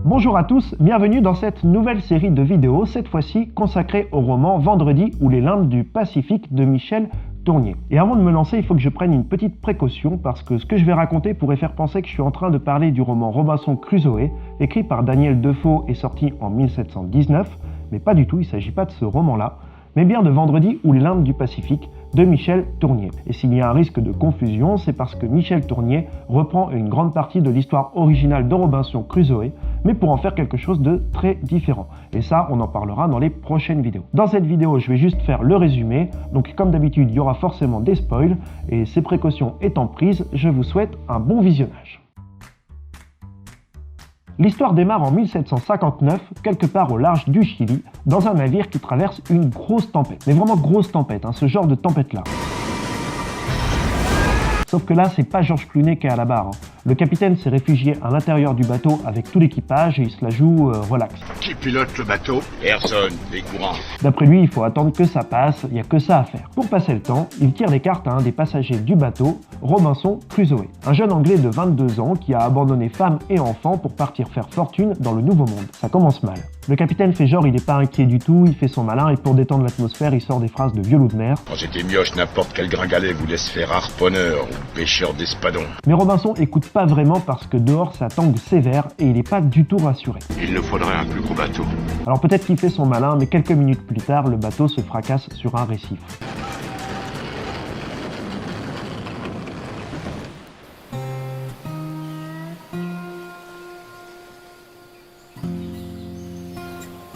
Bonjour à tous, bienvenue dans cette nouvelle série de vidéos, cette fois-ci consacrée au roman Vendredi ou les limbes du Pacifique de Michel Tournier. Et avant de me lancer, il faut que je prenne une petite précaution parce que ce que je vais raconter pourrait faire penser que je suis en train de parler du roman Robinson Crusoe, écrit par Daniel Defoe et sorti en 1719, mais pas du tout, il ne s'agit pas de ce roman-là, mais bien de Vendredi ou les limbes du Pacifique de Michel Tournier. Et s'il y a un risque de confusion, c'est parce que Michel Tournier reprend une grande partie de l'histoire originale de Robinson Crusoe, mais pour en faire quelque chose de très différent. Et ça, on en parlera dans les prochaines vidéos. Dans cette vidéo, je vais juste faire le résumé, donc comme d'habitude, il y aura forcément des spoils, et ces précautions étant prises, je vous souhaite un bon visionnage. L'histoire démarre en 1759, quelque part au large du Chili, dans un navire qui traverse une grosse tempête. Mais vraiment grosse tempête, ce genre de tempête-là. Sauf que là, c'est pas Georges Clooney qui est à la barre. Le capitaine s'est réfugié à l'intérieur du bateau avec tout l'équipage et il se la joue relax. Qui pilote le bateau? Personne, les courants. D'après lui, il faut attendre que ça passe, il n'y a que ça à faire. Pour passer le temps, il tire les cartes à un des passagers du bateau, Robinson Crusoe, un jeune anglais de 22 ans qui a abandonné femme et enfants pour partir faire fortune dans le Nouveau Monde. Ça commence mal. Le capitaine fait genre il n'est pas inquiet du tout, il fait son malin et pour détendre l'atmosphère, il sort des phrases de vieux loup de mer. Quand j'étais mioche, n'importe quel gringalet voulait se faire harponneur ou pêcheur d'espadons. Mais Robinson écoute pas vraiment parce que dehors ça tangue sévère et il n'est pas du tout rassuré. Il nous faudrait un plus gros bateau. Alors peut-être qu'il fait son malin, mais quelques minutes plus tard, le bateau se fracasse sur un récif.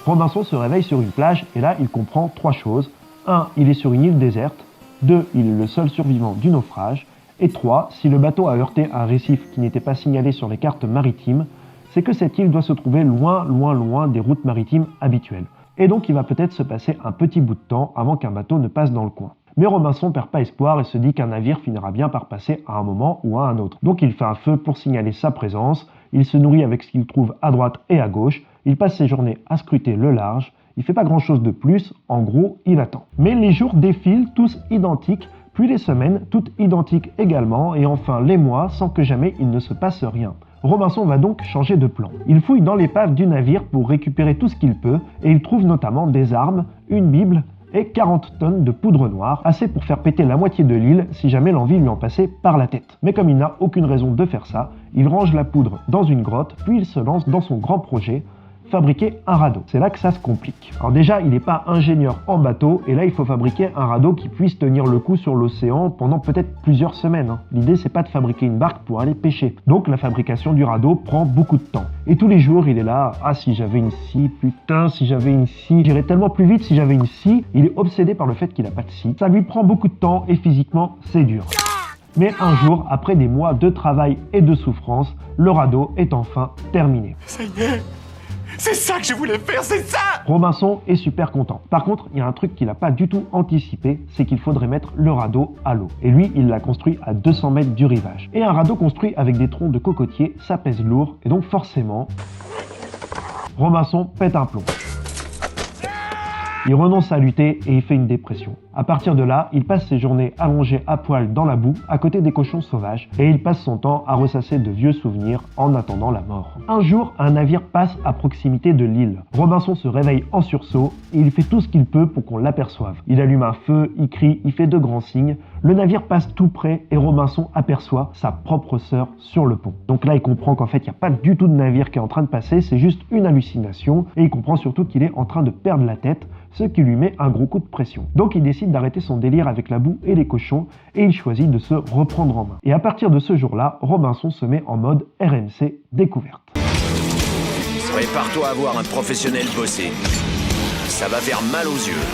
Robinson se réveille sur une plage et là il comprend trois choses. 1. Il est sur une île déserte. 2. Il est le seul survivant du naufrage. Et 3. Si le bateau a heurté un récif qui n'était pas signalé sur les cartes maritimes, c'est que cette île doit se trouver loin, loin, loin des routes maritimes habituelles. Et donc il va peut-être se passer un petit bout de temps avant qu'un bateau ne passe dans le coin. Mais Robinson perd pas espoir et se dit qu'un navire finira bien par passer à un moment ou à un autre. Donc il fait un feu pour signaler sa présence, il se nourrit avec ce qu'il trouve à droite et à gauche, il passe ses journées à scruter le large, il fait pas grand chose de plus, en gros il attend. Mais les jours défilent tous identiques, puis les semaines toutes identiques également, et enfin les mois sans que jamais il ne se passe rien. Robinson va donc changer de plan. Il fouille dans l'épave du navire pour récupérer tout ce qu'il peut, et il trouve notamment des armes, une bible et 40 tonnes de poudre noire, assez pour faire péter la moitié de l'île si jamais l'envie lui en passait par la tête. Mais comme il n'a aucune raison de faire ça, il range la poudre dans une grotte, puis il se lance dans son grand projet, fabriquer un radeau. C'est là que ça se complique. Alors déjà, il n'est pas ingénieur en bateau, et là il faut fabriquer un radeau qui puisse tenir le coup sur l'océan pendant peut-être plusieurs semaines. L'idée c'est pas de fabriquer une barque pour aller pêcher. Donc la fabrication du radeau prend beaucoup de temps. Et tous les jours il est là, ah si j'avais une scie, putain si j'avais une scie, j'irais tellement plus vite si j'avais une scie. Il est obsédé par le fait qu'il n'a pas de scie. Ça lui prend beaucoup de temps et physiquement c'est dur. Mais un jour, après des mois de travail et de souffrance, le radeau est enfin terminé. Ça y est! C'est ça que je voulais faire, c'est ça! Robinson est super content. Par contre, il y a un truc qu'il n'a pas du tout anticipé, c'est qu'il faudrait mettre le radeau à l'eau. Et lui, il l'a construit à 200 mètres du rivage. Et un radeau construit avec des troncs de cocotier, ça pèse lourd, et donc forcément, Robinson pète un plomb. Il renonce à lutter et il fait une dépression. À partir de là, il passe ses journées allongées à poil dans la boue, à côté des cochons sauvages, et il passe son temps à ressasser de vieux souvenirs en attendant la mort. Un jour, un navire passe à proximité de l'île. Robinson se réveille en sursaut et il fait tout ce qu'il peut pour qu'on l'aperçoive. Il allume un feu, il crie, il fait de grands signes. Le navire passe tout près et Robinson aperçoit sa propre sœur sur le pont. Donc là, il comprend qu'en fait, il n'y a pas du tout de navire qui est en train de passer, c'est juste une hallucination, et il comprend surtout qu'il est en train de perdre la tête, ce qui lui met un gros coup de pression. Donc il décide d'arrêter son délire avec la boue et les cochons et il choisit de se reprendre en main. Et à partir de ce jour-là, Robinson se met en mode RMC découverte. Prépare-toi à voir un professionnel bosser. Ça va faire mal aux yeux.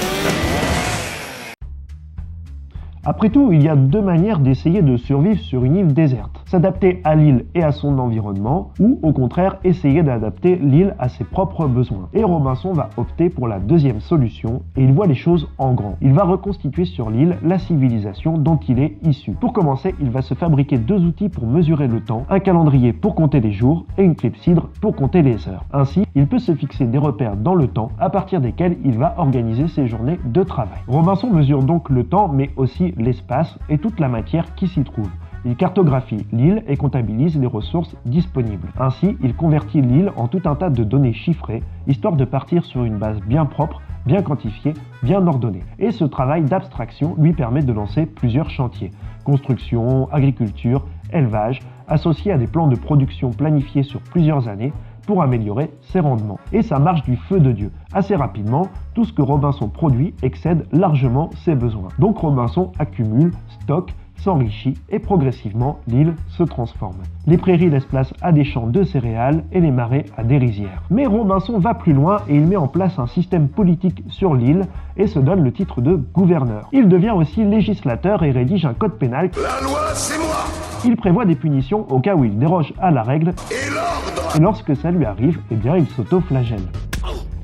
Après tout, il y a deux manières d'essayer de survivre sur une île déserte. S'adapter à l'île et à son environnement, ou au contraire essayer d'adapter l'île à ses propres besoins. Et Robinson va opter pour la deuxième solution, et il voit les choses en grand. Il va reconstituer sur l'île la civilisation dont il est issu. Pour commencer, il va se fabriquer deux outils pour mesurer le temps, un calendrier pour compter les jours, et une clepsydre pour compter les heures. Ainsi, il peut se fixer des repères dans le temps, à partir desquels il va organiser ses journées de travail. Robinson mesure donc le temps, mais aussi l'espace et toute la matière qui s'y trouve. Il cartographie l'île et comptabilise les ressources disponibles. Ainsi, il convertit l'île en tout un tas de données chiffrées, histoire de partir sur une base bien propre, bien quantifiée, bien ordonnée. Et ce travail d'abstraction lui permet de lancer plusieurs chantiers. Construction, agriculture, élevage, associés à des plans de production planifiés sur plusieurs années pour améliorer ses rendements. Et ça marche du feu de Dieu. Assez rapidement, tout ce que Robinson produit excède largement ses besoins. Donc Robinson accumule, stocke, s'enrichit et progressivement l'île se transforme. Les prairies laissent place à des champs de céréales et les marais à des rizières. Mais Robinson va plus loin et il met en place un système politique sur l'île et se donne le titre de gouverneur. Il devient aussi législateur et rédige un code pénal. La loi, c'est moi! Il prévoit des punitions au cas où il déroge à la règle Et l'ordre! et lorsque ça lui arrive, eh bien il s'auto-flagelle.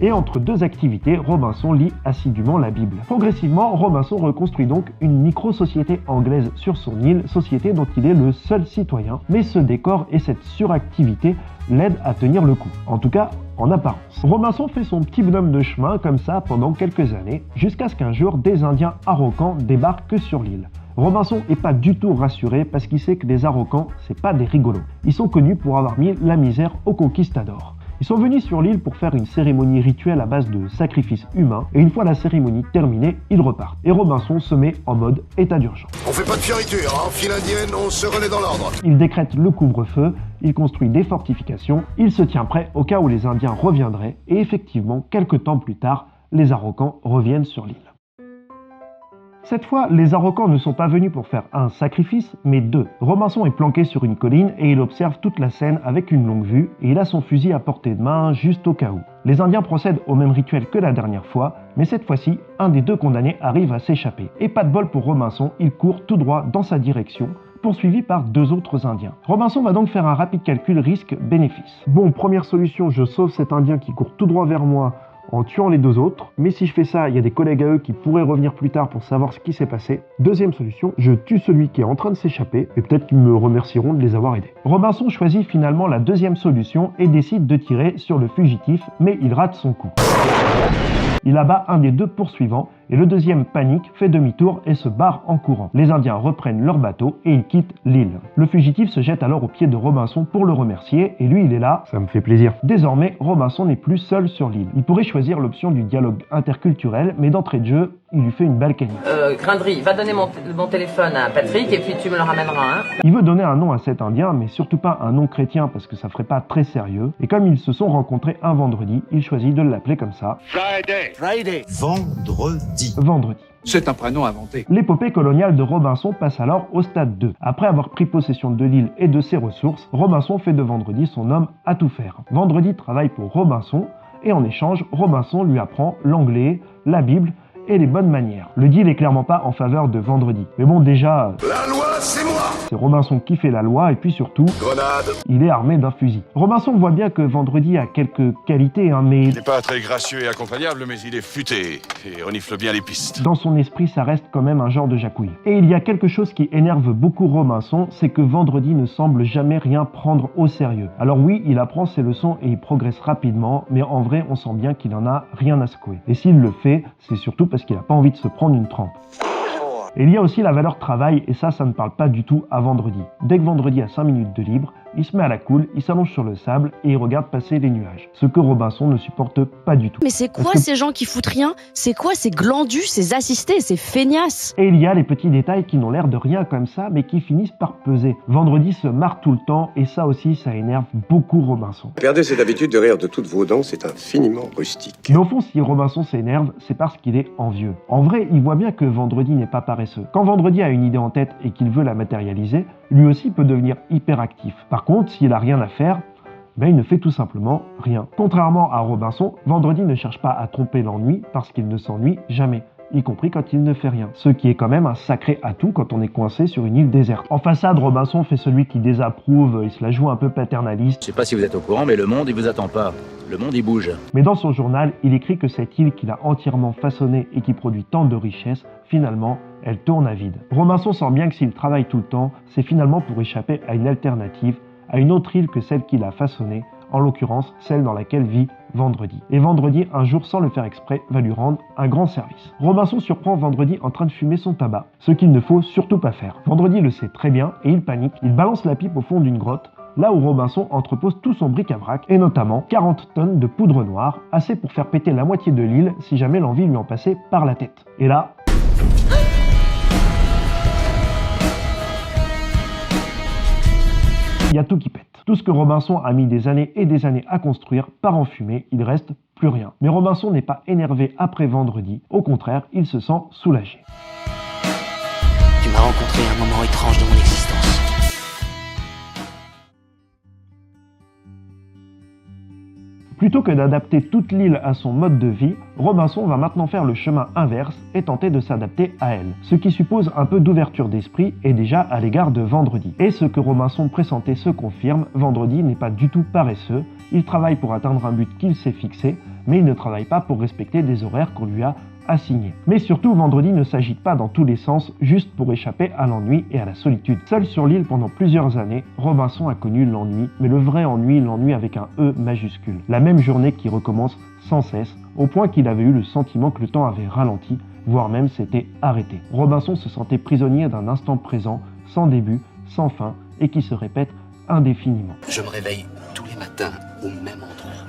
Et entre deux activités, Robinson lit assidûment la Bible. Progressivement, Robinson reconstruit donc une micro-société anglaise sur son île, société dont il est le seul citoyen, mais ce décor et cette suractivité l'aident à tenir le coup, en tout cas en apparence. Robinson fait son petit bonhomme de chemin comme ça pendant quelques années, jusqu'à ce qu'un jour des Indiens Araucans débarquent sur l'île. Robinson est pas du tout rassuré parce qu'il sait que les Araucans, c'est pas des rigolos. Ils sont connus pour avoir mis la misère aux conquistadors. Ils sont venus sur l'île pour faire une cérémonie rituelle à base de sacrifices humains, et une fois la cérémonie terminée, ils repartent. Et Robinson se met en mode état d'urgence. On fait pas de fioriture, en file indienne, on se remet dans l'ordre. Il décrète le couvre-feu, il construit des fortifications, il se tient prêt au cas où les Indiens reviendraient, et effectivement, quelques temps plus tard, les Araucans reviennent sur l'île. Cette fois, les Araucans ne sont pas venus pour faire un sacrifice, mais deux. Robinson est planqué sur une colline et il observe toute la scène avec une longue vue et il a son fusil à portée de main juste au cas où. Les Indiens procèdent au même rituel que la dernière fois, mais cette fois-ci, un des deux condamnés arrive à s'échapper. Et pas de bol pour Robinson, il court tout droit dans sa direction, poursuivi par deux autres Indiens. Robinson va donc faire un rapide calcul risque-bénéfice. Bon, première solution, je sauve cet Indien qui court tout droit vers moi en tuant les deux autres, mais si je fais ça, il y a des collègues à eux qui pourraient revenir plus tard pour savoir ce qui s'est passé. Deuxième solution, je tue celui qui est en train de s'échapper, et peut-être qu'ils me remercieront de les avoir aidés. Robinson choisit finalement la deuxième solution et décide de tirer sur le fugitif, mais il rate son coup. Il abat un des deux poursuivants, et le deuxième panique, fait demi-tour et se barre en courant. Les Indiens reprennent leur bateau et ils quittent l'île. Le fugitif se jette alors aux pieds de Robinson pour le remercier, et lui il est là, ça me fait plaisir. Désormais, Robinson n'est plus seul sur l'île. Il pourrait choisir l'option du dialogue interculturel, mais d'entrée de jeu, il lui fait une belle canine. Grindry, va donner mon téléphone à Patrick et puis tu me le ramèneras, hein. Il veut donner un nom à cet Indien, mais surtout pas un nom chrétien parce que ça ferait pas très sérieux. Et comme ils se sont rencontrés un vendredi, il choisit de l'appeler comme ça. Friday. Vendredi. C'est un prénom inventé. L'épopée coloniale de Robinson passe alors au stade 2. Après avoir pris possession de l'île et de ses ressources, Robinson fait de Vendredi son homme à tout faire. Vendredi travaille pour Robinson et en échange, Robinson lui apprend l'anglais, la Bible et les bonnes manières. Le deal est clairement pas en faveur de Vendredi. Mais bon, déjà, La loi, c'est moi! c'est Robinson qui fait la loi et puis surtout, Grenade! il est armé d'un fusil. Robinson voit bien que Vendredi a quelques qualités, mais Il n'est pas très gracieux et accompagnable, mais il est futé et renifle bien les pistes. dans son esprit, ça reste quand même un genre de jacouille. Et il y a quelque chose qui énerve beaucoup Robinson, c'est que Vendredi ne semble jamais rien prendre au sérieux. Alors oui, il apprend ses leçons et il progresse rapidement, mais en vrai, on sent bien qu'il en a rien à secouer. Et s'il le fait, c'est surtout parce qu'il n'a pas envie de se prendre une trempe. Et il y a aussi la valeur travail, et ça ne parle pas du tout à Vendredi. Dès que Vendredi a 5 minutes de libre, il se met à la cool, il s'allonge sur le sable et il regarde passer les nuages. Ce que Robinson ne supporte pas du tout. Mais c'est quoi Parce que- ces gens qui foutent rien? C'est quoi ces glandus, ces assistés, ces feignasses? Et il y a les petits détails qui n'ont l'air de rien comme ça, mais qui finissent par peser. Vendredi se marre tout le temps, et ça aussi, ça énerve beaucoup Robinson. Perdez cette habitude de rire de toutes vos dents, c'est infiniment rustique. Mais au fond, si Robinson s'énerve, c'est parce qu'il est envieux. En vrai, il voit bien que Vendredi n'est pas paresseux. Quand Vendredi a une idée en tête et qu'il veut la matérialiser, lui aussi peut devenir hyperactif. Par contre, s'il a rien à faire, ben il ne fait tout simplement rien. Contrairement à Robinson, Vendredi ne cherche pas à tromper l'ennui parce qu'il ne s'ennuie jamais, y compris quand il ne fait rien. Ce qui est quand même un sacré atout quand on est coincé sur une île déserte. En façade, Robinson fait celui qui désapprouve, il se la joue un peu paternaliste. Je sais pas si vous êtes au courant, mais le monde, il vous attend pas. Le monde, il bouge. Mais dans son journal, il écrit que cette île qu'il a entièrement façonnée et qui produit tant de richesses, finalement, elle tourne à vide. Robinson sent bien que s'il travaille tout le temps, c'est finalement pour échapper à une alternative, à une autre île que celle qu'il a façonnée, en l'occurrence celle dans laquelle vit Vendredi. Et Vendredi, un jour sans le faire exprès, va lui rendre un grand service. Robinson surprend Vendredi en train de fumer son tabac, ce qu'il ne faut surtout pas faire. Vendredi le sait très bien et il panique, il balance la pipe au fond d'une grotte, là où Robinson entrepose tout son bric-à-brac, et notamment 40 tonnes de poudre noire, assez pour faire péter la moitié de l'île si jamais l'envie lui en passait par la tête. Et là... il y a tout qui pète. Tout ce que Robinson a mis des années et des années à construire part en fumée, il reste plus rien. Mais Robinson n'est pas énervé après Vendredi, au contraire, il se sent soulagé. Tu m'as rencontré à un moment étrange de mon existence. Plutôt que d'adapter toute l'île à son mode de vie, Robinson va maintenant faire le chemin inverse et tenter de s'adapter à elle, ce qui suppose un peu d'ouverture d'esprit et déjà à l'égard de Vendredi. Et ce que Robinson pressentait se confirme, Vendredi n'est pas du tout paresseux, il travaille pour atteindre un but qu'il s'est fixé, mais il ne travaille pas pour respecter des horaires qu'on lui a assignés. Mais surtout, Vendredi ne s'agite pas dans tous les sens juste pour échapper à l'ennui et à la solitude. Seul sur l'île pendant plusieurs années, Robinson a connu l'ennui, mais le vrai ennui, l'ennui avec un E majuscule. La même journée qui recommence sans cesse, au point qu'il avait eu le sentiment que le temps avait ralenti, voire même s'était arrêté. Robinson se sentait prisonnier d'un instant présent, sans début, sans fin, et qui se répète indéfiniment. Je me réveille tous les matins au même endroit.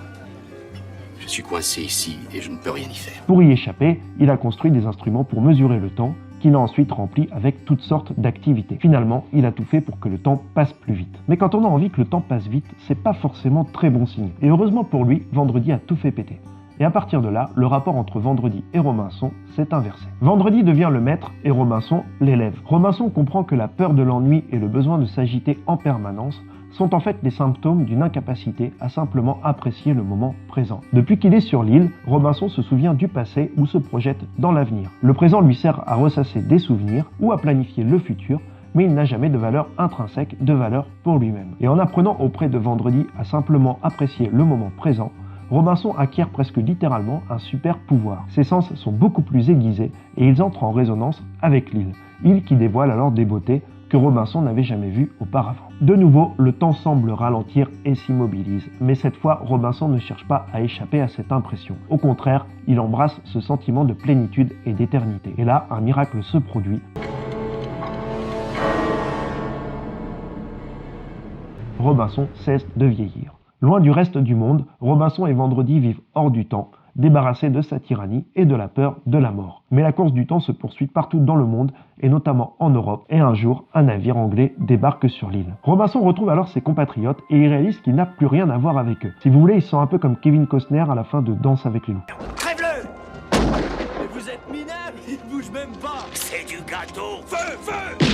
Je suis coincé ici et je ne peux rien y faire. Pour y échapper, il a construit des instruments pour mesurer le temps, qu'il a ensuite rempli avec toutes sortes d'activités. Finalement, il a tout fait pour que le temps passe plus vite. Mais quand on a envie que le temps passe vite, c'est pas forcément très bon signe. Et heureusement pour lui, Vendredi a tout fait péter. Et à partir de là, le rapport entre Vendredi et Robinson s'est inversé. Vendredi devient le maître et Robinson l'élève. Robinson comprend que la peur de l'ennui et le besoin de s'agiter en permanence sont en fait les symptômes d'une incapacité à simplement apprécier le moment présent. Depuis qu'il est sur l'île, Robinson se souvient du passé ou se projette dans l'avenir. Le présent lui sert à ressasser des souvenirs ou à planifier le futur, mais il n'a jamais de valeur intrinsèque, de valeur pour lui-même. Et en apprenant auprès de Vendredi à simplement apprécier le moment présent, Robinson acquiert presque littéralement un super pouvoir. Ses sens sont beaucoup plus aiguisés et ils entrent en résonance avec l'île, île qui dévoile alors des beautés que Robinson n'avait jamais vues auparavant. De nouveau, le temps semble ralentir et s'immobilise, mais cette fois, Robinson ne cherche pas à échapper à cette impression. Au contraire, il embrasse ce sentiment de plénitude et d'éternité. Et là, un miracle se produit. Robinson cesse de vieillir. Loin du reste du monde, Robinson et Vendredi vivent hors du temps, débarrassés de sa tyrannie et de la peur de la mort. Mais la course du temps se poursuit partout dans le monde, et notamment en Europe, et un jour, un navire anglais débarque sur l'île. Robinson retrouve alors ses compatriotes, et il réalise qu'il n'a plus rien à voir avec eux. Si vous voulez, il se sent un peu comme Kevin Costner à la fin de Danse avec les loups. Crève-le! Mais vous êtes minable, il bouge même pas! C'est du gâteau! Feu! Feu!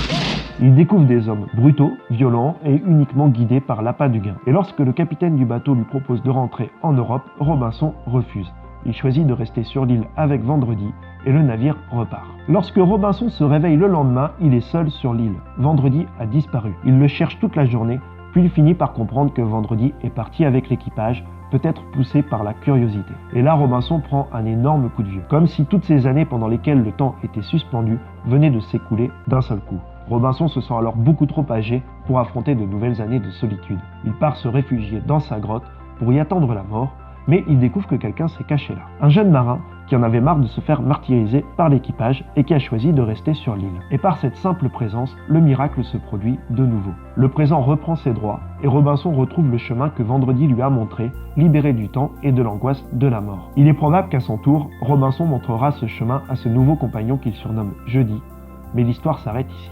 Il découvre des hommes brutaux, violents et uniquement guidés par l'appât du gain. Et lorsque le capitaine du bateau lui propose de rentrer en Europe, Robinson refuse. Il choisit de rester sur l'île avec Vendredi et le navire repart. Lorsque Robinson se réveille le lendemain, il est seul sur l'île. Vendredi a disparu. Il le cherche toute la journée, puis il finit par comprendre que Vendredi est parti avec l'équipage, peut-être poussé par la curiosité. Et là, Robinson prend un énorme coup de vieux, comme si toutes ces années pendant lesquelles le temps était suspendu venaient de s'écouler d'un seul coup. Robinson se sent alors beaucoup trop âgé pour affronter de nouvelles années de solitude. Il part se réfugier dans sa grotte pour y attendre la mort, mais il découvre que quelqu'un s'est caché là. Un jeune marin qui en avait marre de se faire martyriser par l'équipage et qui a choisi de rester sur l'île. Et par cette simple présence, le miracle se produit de nouveau. Le présent reprend ses droits et Robinson retrouve le chemin que Vendredi lui a montré, libéré du temps et de l'angoisse de la mort. Il est probable qu'à son tour, Robinson montrera ce chemin à ce nouveau compagnon qu'il surnomme Jeudi, mais l'histoire s'arrête ici.